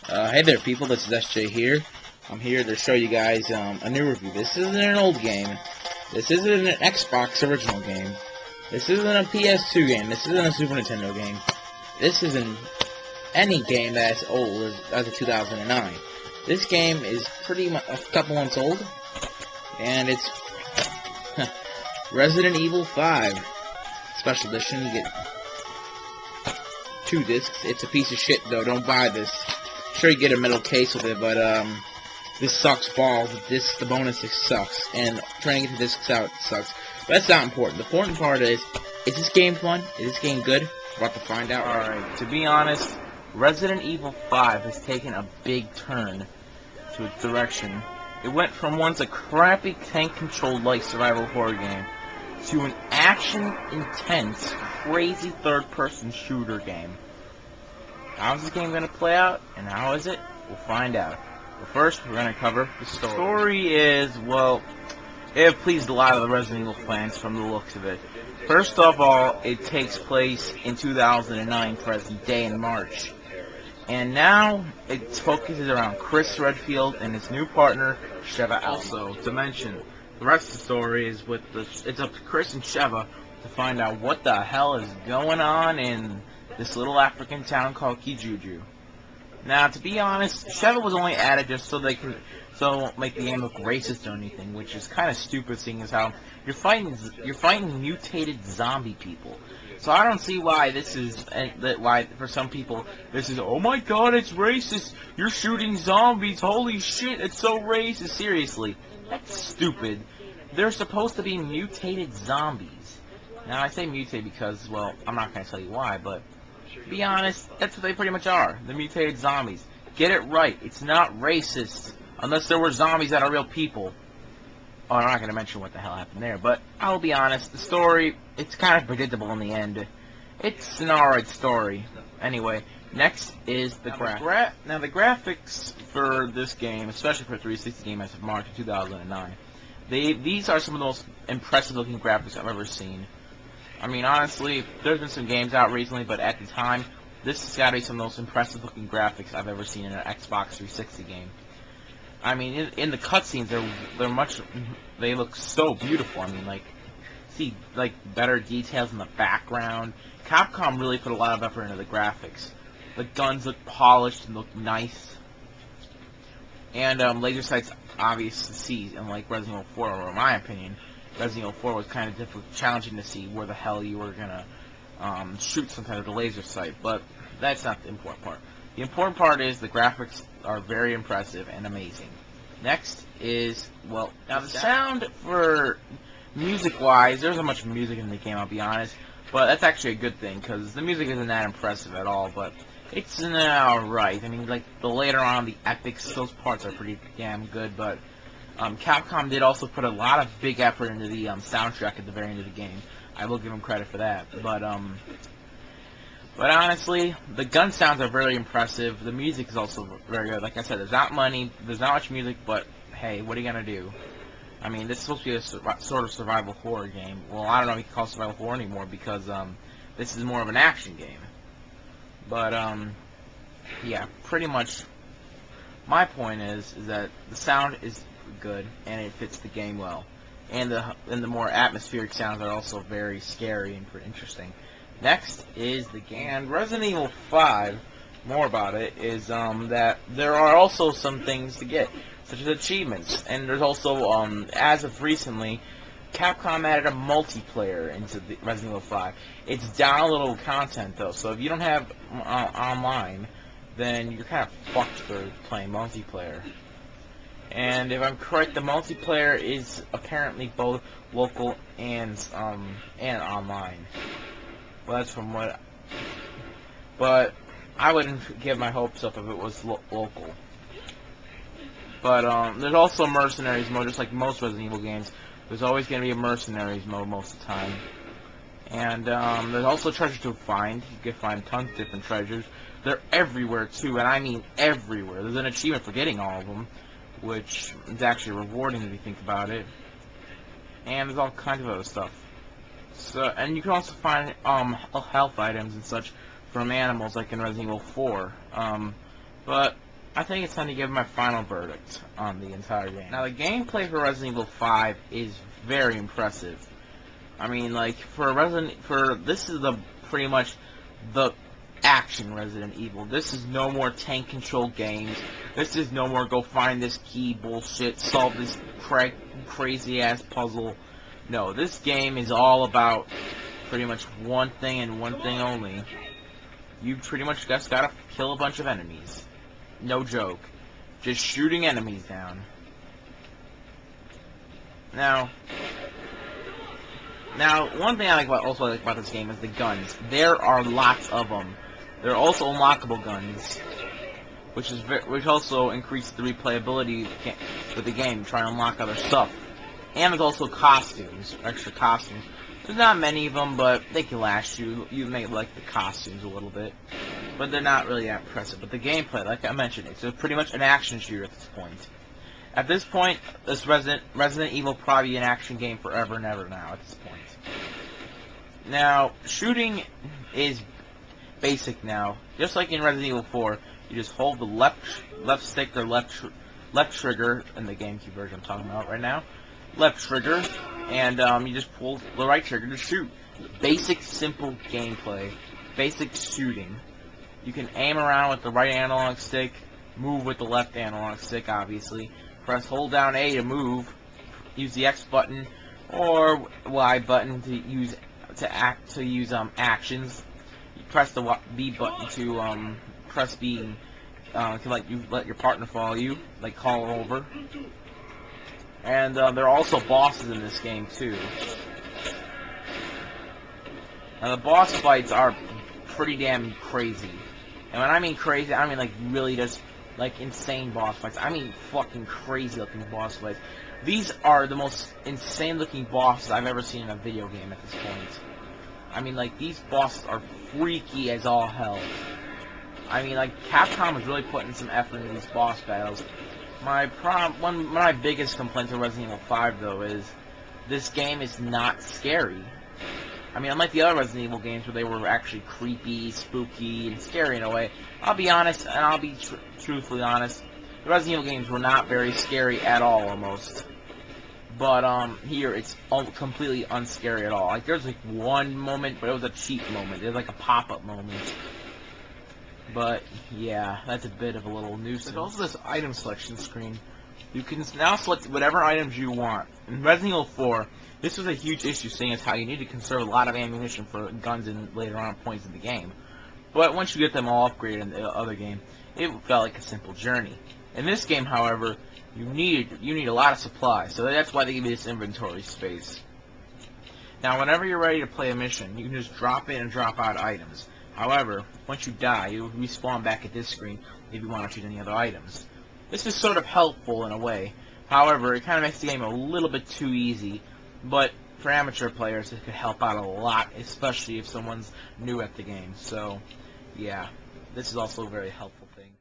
Hey there people, this is SJ here. I'm here to show you guys a new review. This isn't an old game. This isn't an Xbox original game. This isn't a PS2 game. This isn't a Super Nintendo game. This isn't any game that's old as of 2009. This game is pretty much a couple months old, and it's Resident Evil 5 Special Edition. You get 2 discs. It's a piece of shit though, don't buy this. Sure, you get a metal case with it, but this sucks balls. The bonus disc sucks, and trying to get the discs out sucks. But that's not important. The important part is this game fun? Is this game good? We're about to find out. Alright, to be honest, Resident Evil 5 has taken a big turn to its direction. It went from once a crappy tank-controlled like survival horror game to an action-intense, crazy third-person shooter game. How's this game going to play out, and how is it? We'll find out. But first, we're going to cover the story. The story is, well, it pleased a lot of the Resident Evil fans from the looks of it. First of all, it takes place in 2009, present day in March. And now, it focuses around Chris Redfield and his new partner, Sheva. Also, to mention, the rest of the story is it's up to Chris and Sheva to find out what the hell is going on in this little African town called Kijuju. Now, to be honest, Sheva was only added just so they won't make the game look racist or anything, which is kind of stupid, seeing as how you're fighting mutated zombie people. So I don't see why why for some people this is, oh my god, it's racist. You're shooting zombies. Holy shit, it's so racist. Seriously, that's stupid. They're supposed to be mutated zombies. Now I say mutate because, well, I'm not gonna tell you why, but to be honest, that's what they pretty much are. They're mutated zombies. Get it right. It's not racist. Unless there were zombies that are real people. Oh, I'm not going to mention what the hell happened there. But I'll be honest. The story, it's kind of predictable in the end. It's an alright story. Anyway, next is the graphics. Now, the graphics for this game, especially for a 360 game as of March of 2009, these are some of the most impressive looking graphics I've ever seen. I mean, honestly, there's been some games out recently, but at the time, this has got to be some of the most impressive looking graphics I've ever seen in an Xbox 360 game. I mean, in the cutscenes, they look so beautiful. I mean, like, see, like, better details in the background. Capcom really put a lot of effort into the graphics. The guns look polished and look nice. And, laser sights, obvious to see, unlike Resident Evil 4, or in my opinion, Resident Evil 4 was kind of challenging to see where the hell you were gonna shoot some kind of a laser sight, but that's not the important part. The important part is the graphics are very impressive and amazing. Next is, well, now the sound for music-wise, there's not much music in the game, I'll be honest, but that's actually a good thing, because the music isn't that impressive at all, but it's alright. I mean, like, later on, the epics, those parts are pretty damn good, but Capcom did also put a lot of big effort into the soundtrack at the very end of the game. I will give them credit for that. But honestly, the gun sounds are very impressive. The music is also very good. Like I said, there's not much music, but hey, what are you gonna do? I mean, this is supposed to be a sort of survival horror game. Well, I don't know if you can call it survival horror anymore because this is more of an action game. But yeah, pretty much. My point is that the sound is good and it fits the game well, and the more atmospheric sounds are also very scary and pretty interesting. Next is the game. And Resident Evil 5, more about it, is that there are also some things to get, such as achievements, and there's also, as of recently, Capcom added a multiplayer into the Resident Evil 5. It's downloadable content though, so if you don't have online, then you're kind of fucked for playing multiplayer. And if I'm correct, the multiplayer is apparently both local and online. Well, that's from what. But I wouldn't give my hopes up if it was local. But there's also mercenaries mode, just like most Resident Evil games. There's always going to be a mercenaries mode most of the time. And there's also treasure to find. You can find tons of different treasures. They're everywhere too, and I mean everywhere. There's an achievement for getting all of them, which is actually rewarding if you think about it. And there's all kinds of other stuff. So, and you can also find health items and such from animals, like in Resident Evil 4. But I think it's time to give my final verdict on the entire game. Now, the gameplay for Resident Evil 5 is very impressive. I mean, like, this is pretty much the action Resident Evil. This is no more tank control games. This is no more go find this key bullshit, solve this crazy ass puzzle. No, this game is all about pretty much one thing and one thing only. You pretty much just gotta kill a bunch of enemies. No joke. Just shooting enemies down. Now, one thing I also like about this game is the guns. There are lots of them. There are also unlockable guns, which also increases the replayability with the game. Try to unlock other stuff. And there's also costumes, extra costumes. There's not many of them, but they can last you. You may like the costumes a little bit, but they're not really that impressive. But the gameplay, like I mentioned, it's pretty much an action shooter at this point. At this point, this Resident Evil probably an action game forever and ever now. At this point, now shooting is basic now. Just like in Resident Evil 4, you just hold the left stick or left trigger in the GameCube version I'm talking about right now. Left trigger, and you just pull the right trigger to shoot. Basic, simple gameplay. Basic shooting. You can aim around with the right analog stick, move with the left analog stick, obviously. Hold down A to move, use the X button, or Y button to use actions. You press the B button to press B to let your partner follow you, like call over. And there are also bosses in this game too. Now the boss fights are pretty damn crazy. And when I mean crazy, I mean like really just like insane boss fights. I mean fucking crazy looking boss fights. These are the most insane looking bosses I've ever seen in a video game at this point. I mean like these bosses are freaky as all hell. I mean like Capcom is really putting some effort into these boss battles. One of my biggest complaints with Resident Evil 5 though is this game is not scary. I mean, unlike the other Resident Evil games where they were actually creepy, spooky, and scary in a way, I'll be honest, and I'll be truthfully honest, the Resident Evil games were not very scary at all, almost. But, here, it's completely unscary at all. Like, there's, like, one moment, but it was a cheap moment. There's, like, a pop-up moment. But, yeah, that's a bit of a little nuisance. There's also this item selection screen. You can now select whatever items you want. In Resident Evil 4, this was a huge issue, seeing as how you need to conserve a lot of ammunition for guns in later on points in the game. But once you get them all upgraded in the other game, it felt like a simple journey. In this game, however, you need a lot of supplies, so that's why they give you this inventory space. Now, whenever you're ready to play a mission, you can just drop in and drop out items. However, once you die, you'll respawn back at this screen if you want to choose any other items. This is sort of helpful in a way. However, it kind of makes the game a little bit too easy, but for amateur players, it could help out a lot, especially if someone's new at the game. So, yeah, this is also a very helpful thing.